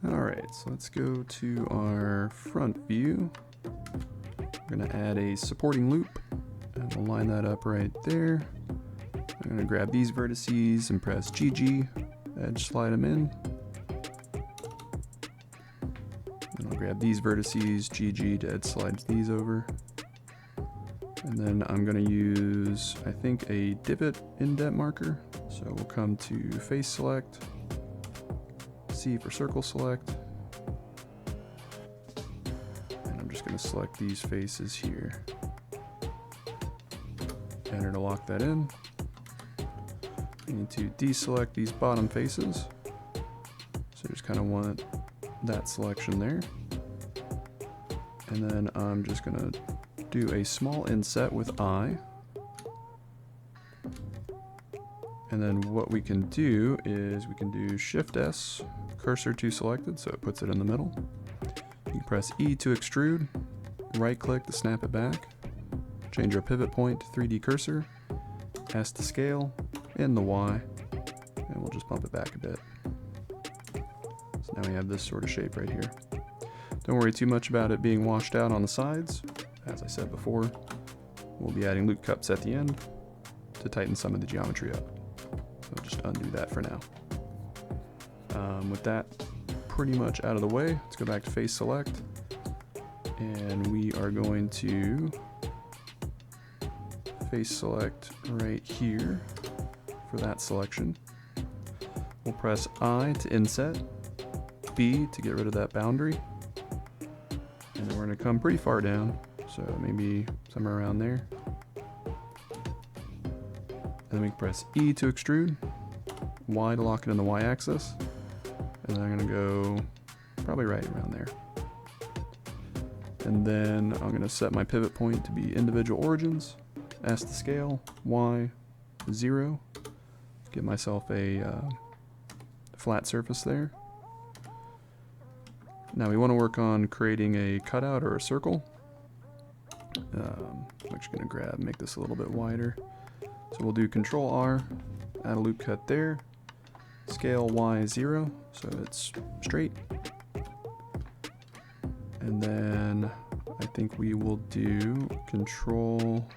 Alright, so let's go to our front view. We're going to add a supporting loop, and we'll line that up right there. I'm going to grab these vertices and press GG, edge slide them in. And I'll grab these vertices, GG, to edge slide these over. And then I'm going to use, I think, a divot indent marker. So we'll come to face select, C for circle select, and I'm just going to select these faces here. Enter to lock that in. I need to deselect these bottom faces. So just kind of want that selection there. And then I'm just going to do a small inset with I. And then what we can do is we can do Shift S, cursor to selected, so it puts it in the middle. You can press E to extrude, right click to snap it back, change our pivot point to 3D cursor, S to scale, and the Y, and we'll just bump it back a bit. So now we have this sort of shape right here. Don't worry too much about it being washed out on the sides. As I said before, we'll be adding loop cups at the end to tighten some of the geometry up. So I'll just undo that for now. With that pretty much out of the way, let's go back to face select, and we are going to face select right here for that selection. We'll press I to inset, B to get rid of that boundary, and then we're going to come pretty far down, so maybe somewhere around there. And then we can press E to extrude, Y to lock it in the Y axis, and then I'm going to go probably right around there. And then I'm going to set my pivot point to be individual origins, S to scale, Y 0, get myself a flat surface there. Now we want to work on creating a cutout or a circle. I'm actually going to make this a little bit wider. So we'll do Control R, add a loop cut there, scale Y 0, so it's straight. And then I think we will do Control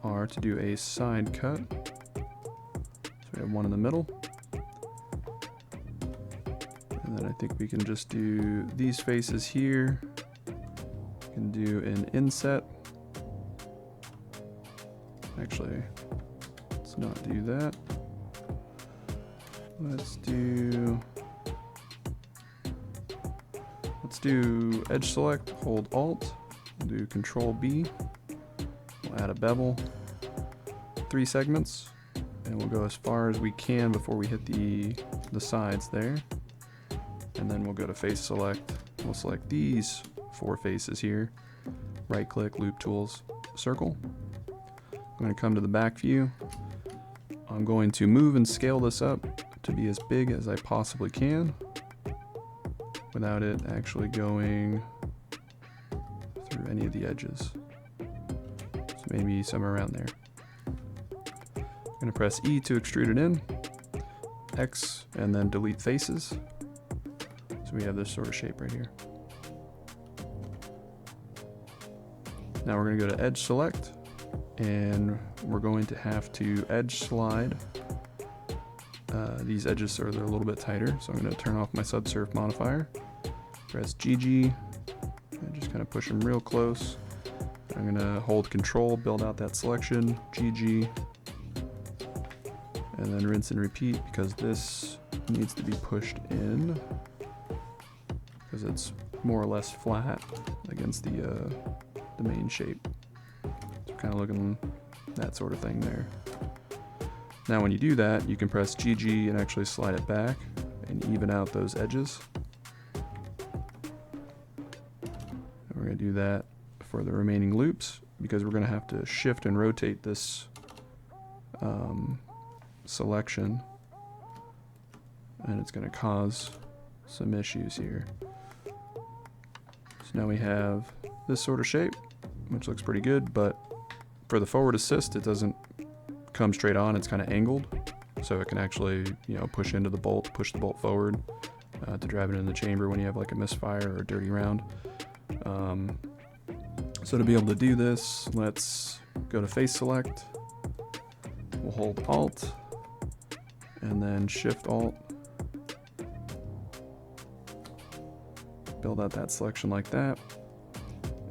R to do a side cut. So we have one in the middle. And then I think we can just do these faces here. We can do an inset. Actually, let's not do that. Let's do edge select, hold Alt, we'll do Control B. We'll add a bevel, 3 segments, and we'll go as far as we can before we hit the sides there. And then we'll go to face select. We'll select these 4 faces here. Right click, loop tools, circle. I'm going to come to the back view. I'm going to move and scale this up to be as big as I possibly can without it actually going through any of the edges. So maybe somewhere around there. I'm going to press E to extrude it in, X, and then delete faces. So we have this sort of shape right here. Now we're going to go to edge select, and we're going to have to edge slide these edges so they're a little bit tighter. So I'm going to turn off my subsurf modifier, press GG, and just kind of push them real close. I'm going to hold Control, build out that selection, GG, and then rinse and repeat because this needs to be pushed in because it's more or less flat against the main shape. So kind of looking that sort of thing there. Now when you do that, you can press GG and actually slide it back and even out those edges. And we're going to do that for the remaining loops because we're going to have to shift and rotate this selection, and it's going to cause some issues here. So now we have this sort of shape, which looks pretty good, but for the forward assist, it doesn't come straight on. It's kind of angled, so it can actually, push into the bolt, push the bolt forward, to drive it in the chamber when you have like a misfire or a dirty round. So to be able to do this, let's go to face select. We'll hold Alt and then Shift Alt. Build out that selection like that.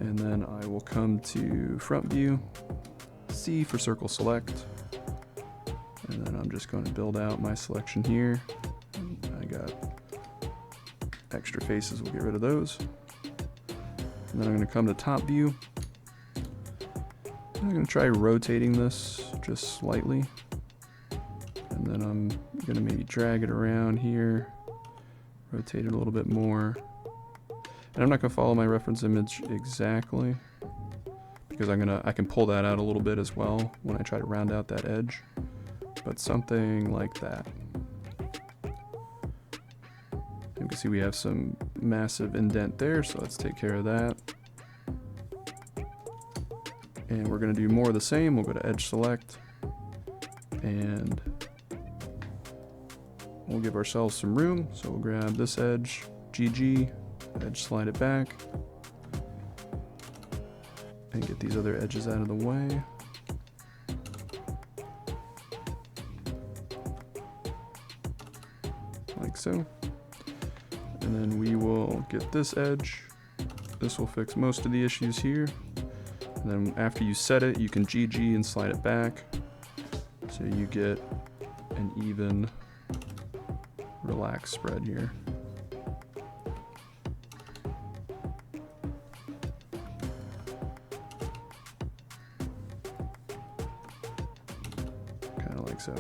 And then I will come to front view, C for circle select. And then I'm just going to build out my selection here. I got extra faces, we'll get rid of those. And then I'm going to come to top view. I'm going to try rotating this just slightly. And then I'm going to maybe drag it around here, rotate it a little bit more. And I'm not going to follow my reference image exactly because I can pull that out a little bit as well when I try to round out that edge, but something like that. You can see we have some massive indent there, so let's take care of that. And we're going to do more of the same. We'll go to edge select and we'll give ourselves some room. So we'll grab this edge, GG, edge slide it back, and get these other edges out of the way. Like so. And then we will get this edge. This will fix most of the issues here. And then after you set it, you can GG and slide it back. So you get an even, relaxed spread here. So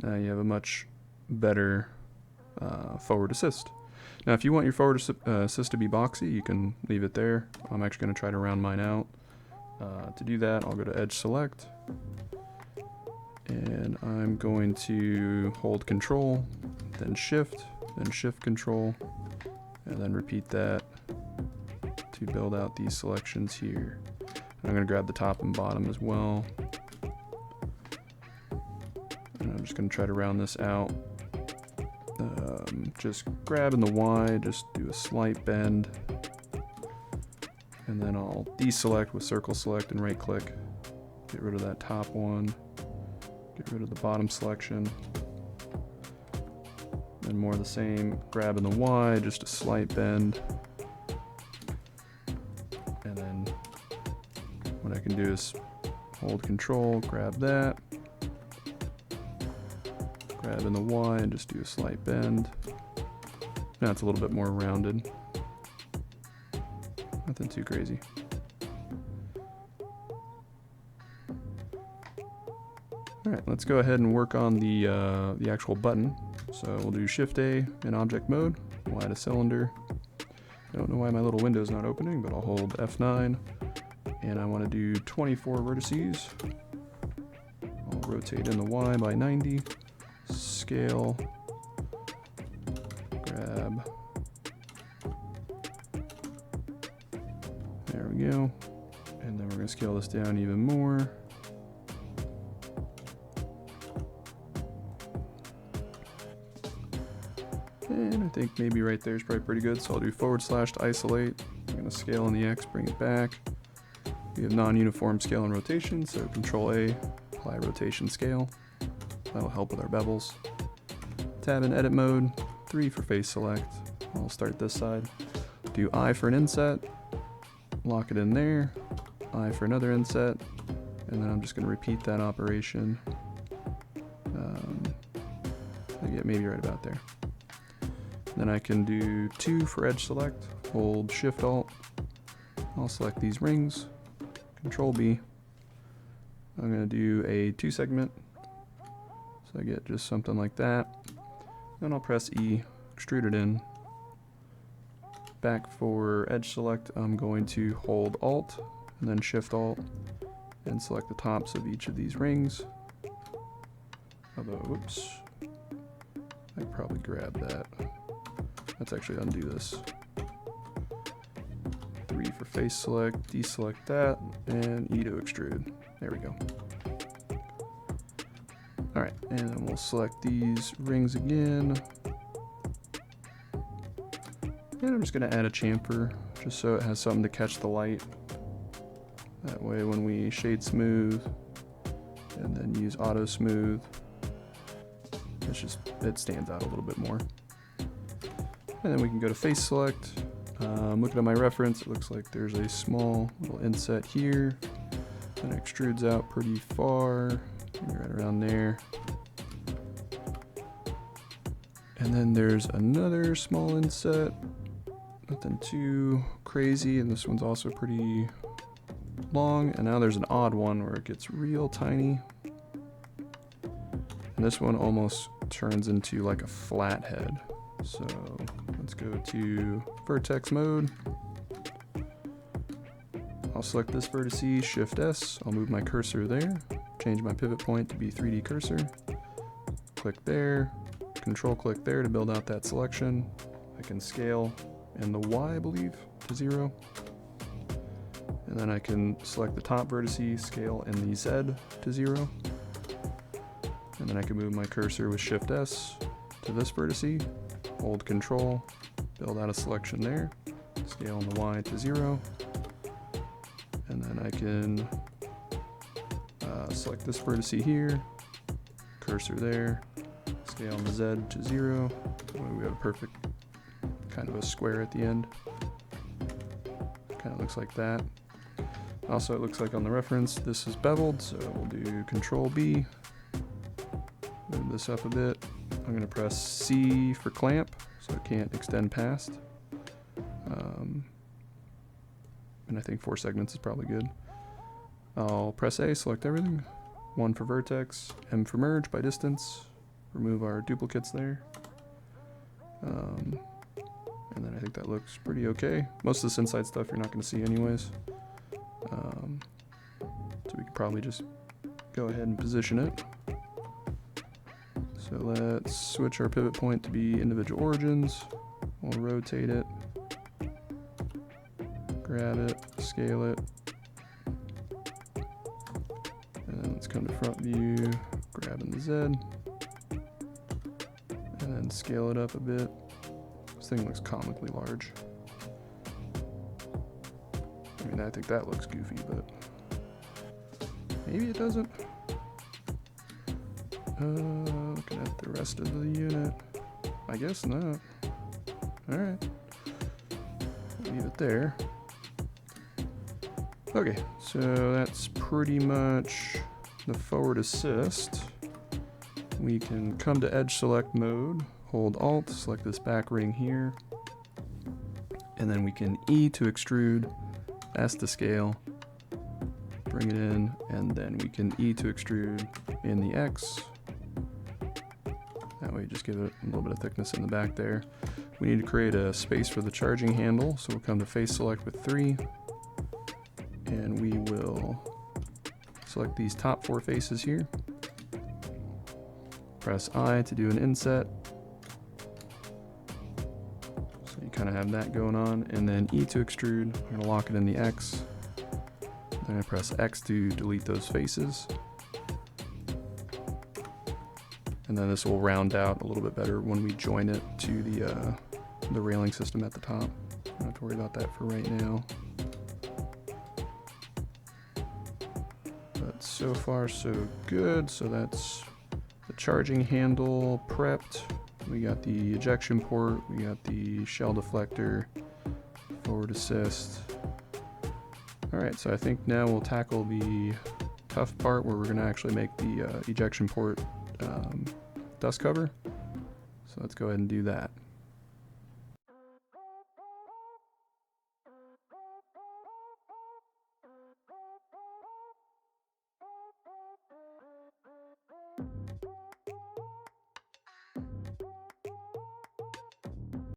now you have a much better forward assist. Now if you want your forward assist to be boxy, you can leave it there. I'm actually going to try to round mine out. To do that, I'll go to edge select and I'm going to hold control, then shift control, and then repeat that to build out these selections here. I'm going to grab the top and bottom as well. And I'm just going to try to round this out. Just grabbing the Y, just do a slight bend. And then I'll deselect with circle select and right click. Get rid of that top one. Get rid of the bottom selection. And more of the same, grabbing the Y, just a slight bend. And then what I can do is hold control, grab that, grab in the Y and just do a slight bend. Now it's a little bit more rounded. Nothing too crazy. Alright, let's go ahead and work on the actual button. So we'll do Shift A in object mode, we'll add a cylinder. I don't know why my little window's not opening, but I'll hold F9. And I want to do 24 vertices. I'll rotate in the Y by 90, scale, grab, there we go, and then we're going to scale this down even more. And I think maybe right there is probably pretty good, so I'll do / to isolate. I'm going to scale on the X, bring it back. We have non-uniform scale and rotation, so Control A, apply rotation scale. That'll help with our bevels. Tab in edit mode, 3 for face select. I'll start this side. Do I for an inset, lock it in there, I for another inset, and then I'm just going to repeat that operation. I get maybe right about there. Then I can do 2 for edge select, hold Shift Alt. I'll select these rings. Control B. I'm going to do a 2 segment, so I get just something like that. Then I'll press E, extrude it in. Back for edge select, I'm going to hold Alt and then Shift Alt and select the tops of each of these rings. Although, whoops, I could probably grab that. Let's actually undo this. 3 for face select, deselect that, and E to extrude. There we go. All right, and then we'll select these rings again. And I'm just gonna add a chamfer just so it has something to catch the light. That way when we shade smooth and then use auto smooth, it stands out a little bit more. And then we can go to face select. Looking at my reference, it looks like there's a small little inset here that extrudes out pretty far, maybe right around there. And then there's another small inset, nothing too crazy, and this one's also pretty long. And now there's an odd one where it gets real tiny. And this one almost turns into like a flat head. So let's go to vertex mode. I'll select this vertice, Shift S. I'll move my cursor there, change my pivot point to be 3D cursor. Click there, Control click there to build out that selection. I can scale in the Y, I believe, to 0. And then I can select the top vertice, scale in the Z to 0. And then I can move my cursor with Shift S to this vertice, hold Control, build out a selection there, scale in the Y to 0. And then I can select this vertice here, cursor there, scale on the Z to 0. We have a perfect kind of a square at the end. Kind of looks like that. Also, it looks like on the reference this is beveled, so we'll do Control B. Move this up a bit. I'm going to press C for clamp, so it can't extend past. And I think 4 segments is probably good. I'll press A, select everything. 1 for vertex, M for merge by distance. Remove our duplicates there. And then I think that looks pretty okay. Most of this inside stuff you're not going to see anyways. So we could probably just go ahead and position it. So let's switch our pivot point to be individual origins. We'll rotate it, grab it, scale it, and then let's come to front view, grabbing the Z, and then scale it up a bit. This thing looks comically large. I mean, I think that looks goofy, but maybe it doesn't. Looking at the rest of the unit, I guess not. Alright, leave it there. Okay, so that's pretty much the forward assist. We can come to edge select mode, hold Alt, select this back ring here, and then we can E to extrude, S to scale, bring it in, and then we can E to extrude in the X. That way just give it a little bit of thickness in the back there. We need to create a space for the charging handle, so we'll come to face select with 3, and we will select these top 4 faces here. Press I to do an inset. So you kind of have that going on, and then E to extrude. I'm going to lock it in the X. Then I press X to delete those faces. And then this will round out a little bit better when we join it to the railing system at the top. Don't have to worry about that for right now. But so far so good. So that's the charging handle prepped. We got the ejection port. We got the shell deflector, forward assist. All right, so I think now we'll tackle the tough part where we're gonna actually make the ejection port dust cover. So let's go ahead and do that.